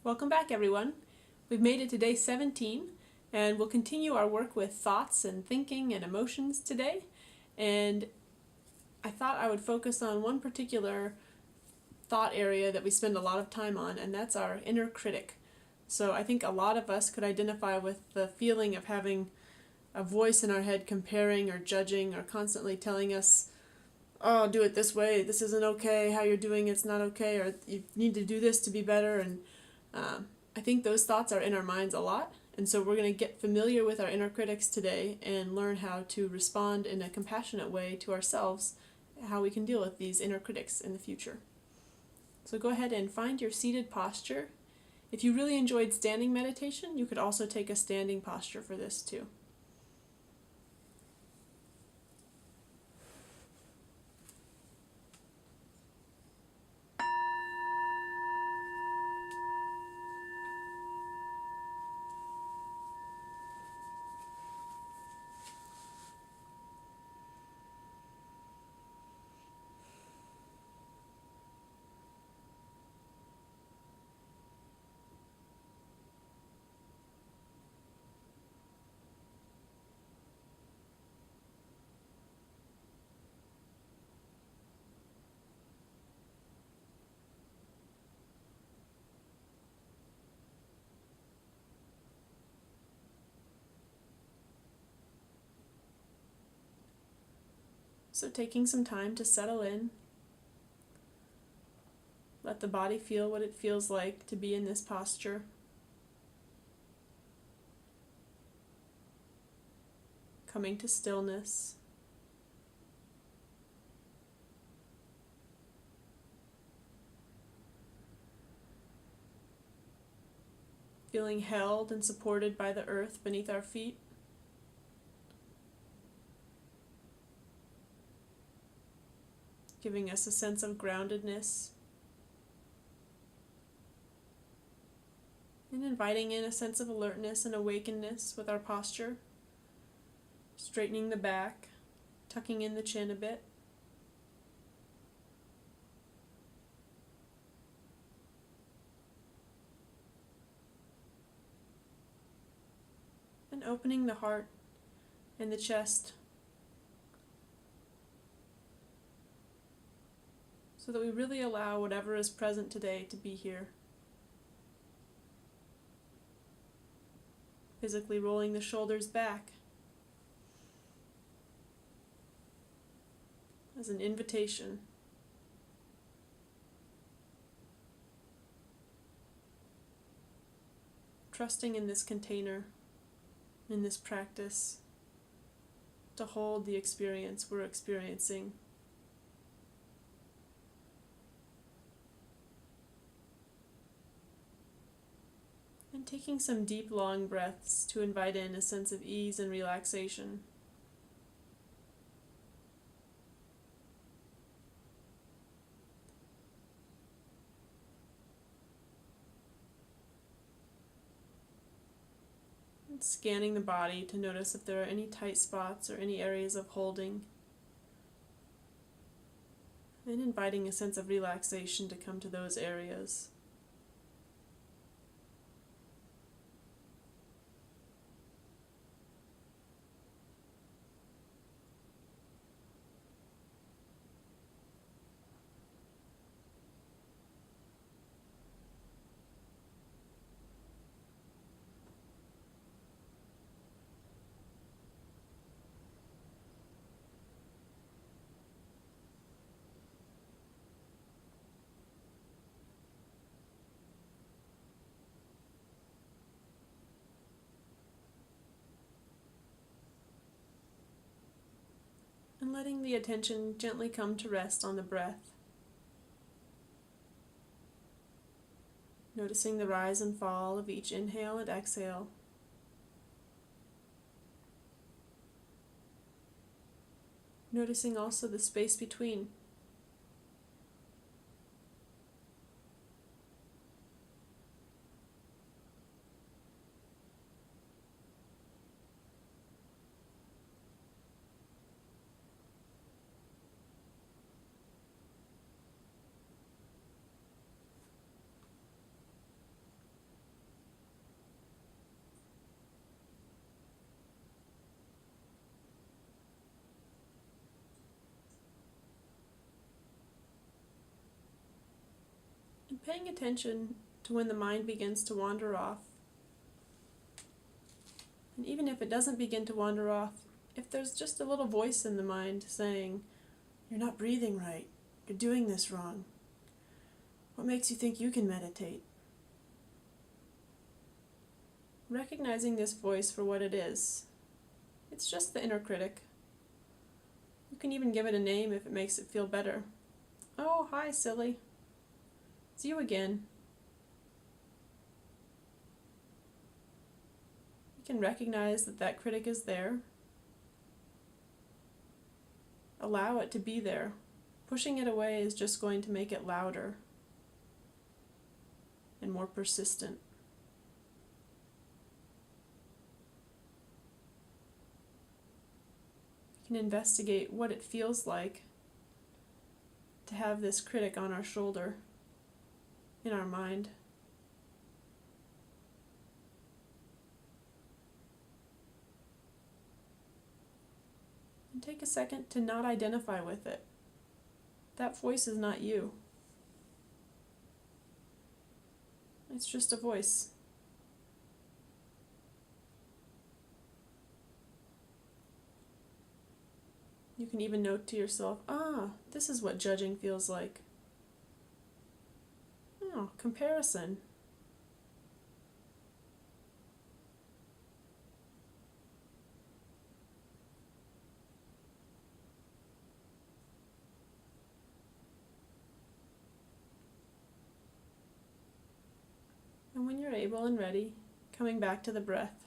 Welcome back, everyone. We've made it to day 17, and we'll continue our work with thoughts and thinking and emotions today. And I thought I would focus on one particular thought area that we spend a lot of time on, and that's our inner critic. So I think a lot of us could identify with the feeling of having a voice in our head comparing or judging or constantly telling us, oh, do it this way, this isn't okay, how you're doing it's not okay, or you need to do this to be better. And I think those thoughts are in our minds a lot, and so we're going to get familiar with our inner critics today and learn how to respond in a compassionate way to ourselves, how we can deal with these inner critics in the future. So go ahead and find your seated posture. If you really enjoyed standing meditation, you could also take a standing posture for this too. So taking some time to settle in, let the body feel what it feels like to be in this posture. Coming to stillness. Feeling held and supported by the earth beneath our feet. Giving us a sense of groundedness. And inviting in a sense of alertness and awakeness with our posture. Straightening the back, tucking in the chin a bit. And opening the heart and the chest so that we really allow whatever is present today to be here. Physically rolling the shoulders back as an invitation. Trusting in this container, in this practice, to hold the experience we're experiencing. And taking some deep, long breaths to invite in a sense of ease and relaxation. And scanning the body to notice if there are any tight spots or any areas of holding. And inviting a sense of relaxation to come to those areas. And letting the attention gently come to rest on the breath. Noticing the rise and fall of each inhale and exhale. Noticing also the space between. Paying attention to when the mind begins to wander off. And even if it doesn't begin to wander off, if there's just a little voice in the mind saying, "You're not breathing right, you're doing this wrong. What makes you think you can meditate?" Recognizing this voice for what it is. It's just the inner critic. You can even give it a name if it makes it feel better. "Oh, hi, silly. It's you again." You can recognize that that critic is there. Allow it to be there. Pushing it away is just going to make it louder and more persistent. We can investigate what it feels like to have this critic on our shoulder, in our mind. And take a second to not identify with it. That voice is not you. It's just a voice. You can even note to yourself, this is what judging feels like. Oh, comparison. And when you're able and ready, coming back to the breath.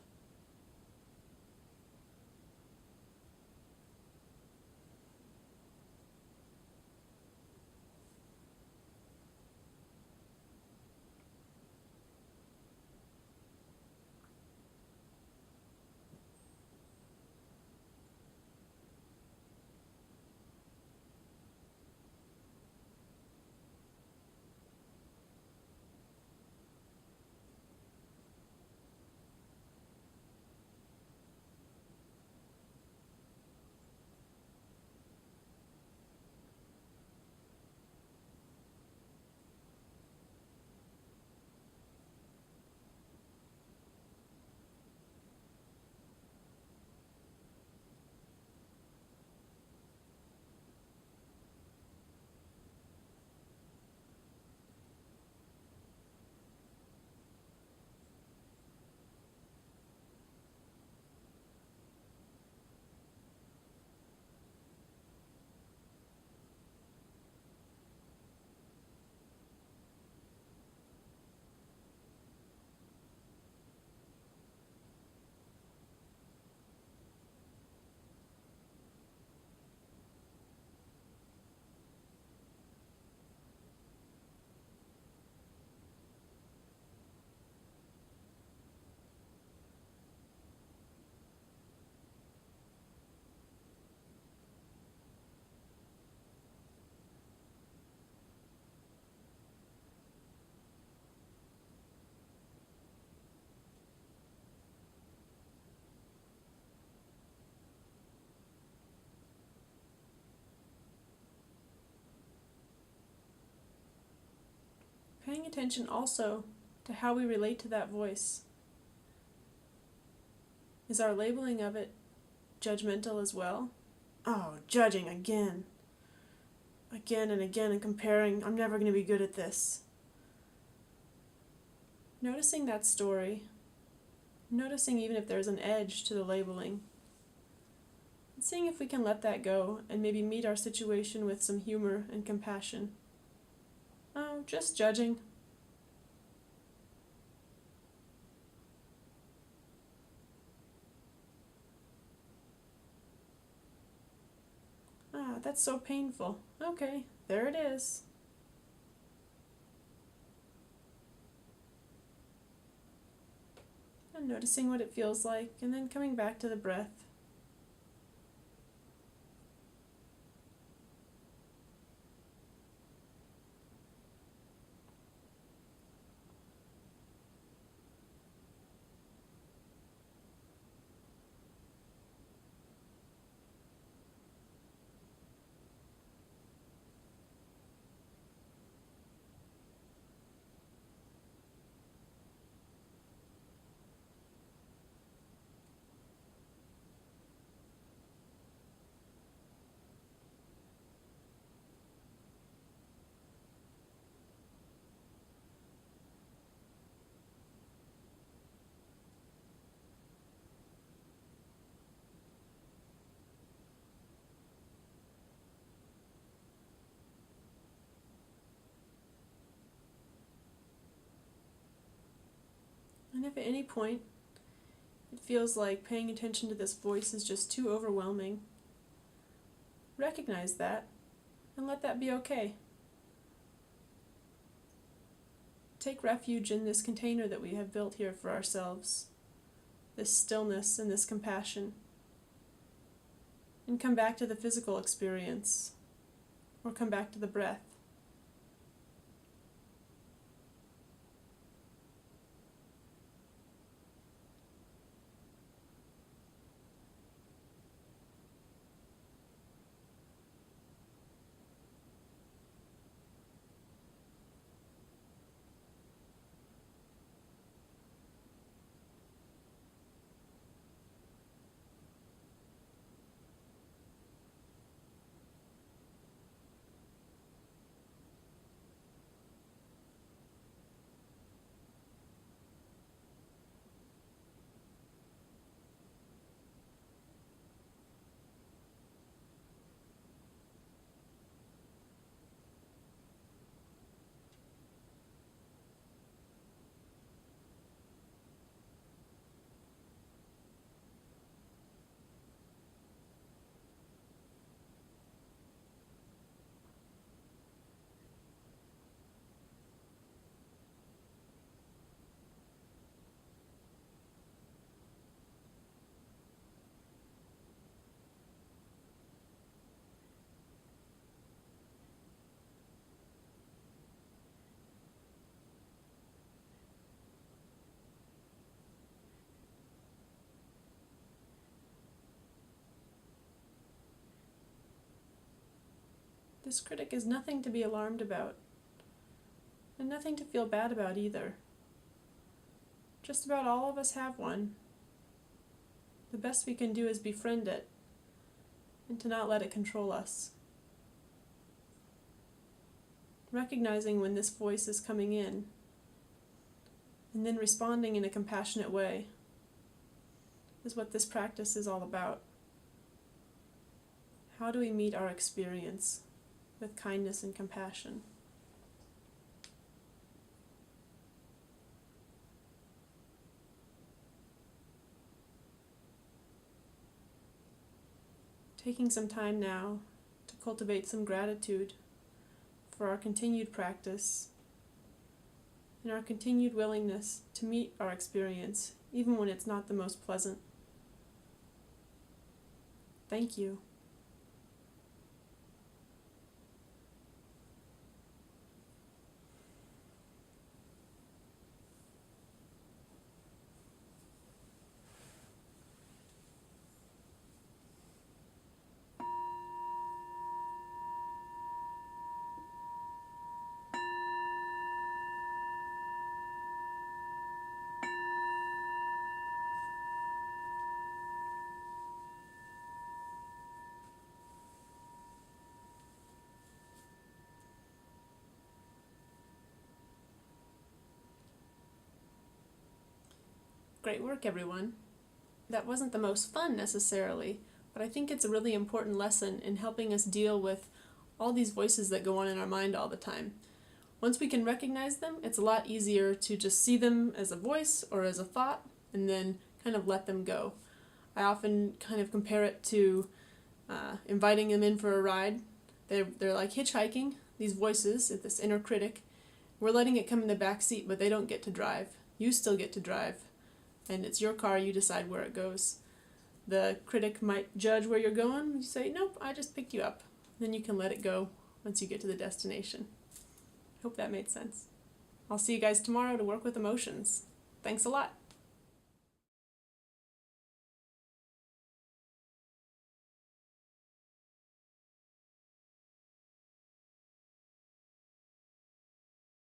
Paying attention also to how we relate to that voice. Is our labeling of it judgmental as well? Oh, judging again. Again and again and comparing. I'm never going to be good at this. Noticing that story. Noticing even if there's an edge to the labeling. And seeing if we can let that go and maybe meet our situation with some humor and compassion. Oh, just judging. That's so painful. Okay, there it is. And noticing what it feels like, and then coming back to the breath. And if at any point it feels like paying attention to this voice is just too overwhelming, recognize that and let that be okay. Take refuge in this container that we have built here for ourselves, this stillness and this compassion, and come back to the physical experience, or come back to the breath. This critic is nothing to be alarmed about, and nothing to feel bad about either. Just about all of us have one. The best we can do is befriend it, and to not let it control us. Recognizing when this voice is coming in, and then responding in a compassionate way, is what this practice is all about. How do we meet our experience with kindness and compassion? Taking some time now to cultivate some gratitude for our continued practice and our continued willingness to meet our experience, even when it's not the most pleasant. Thank you. Great work, everyone. That wasn't the most fun necessarily, but I think it's a really important lesson in helping us deal with all these voices that go on in our mind all the time. Once we can recognize them, it's a lot easier to just see them as a voice or as a thought and then kind of let them go. I often kind of compare it to inviting them in for a ride. They're like hitchhiking, these voices, this inner critic. We're letting it come in the back seat, but they don't get to drive. You still get to drive. And it's your car, you decide where it goes. The critic might judge where you're going. You say, nope, I just picked you up. Then you can let it go once you get to the destination. Hope that made sense. I'll see you guys tomorrow to work with emotions. Thanks a lot.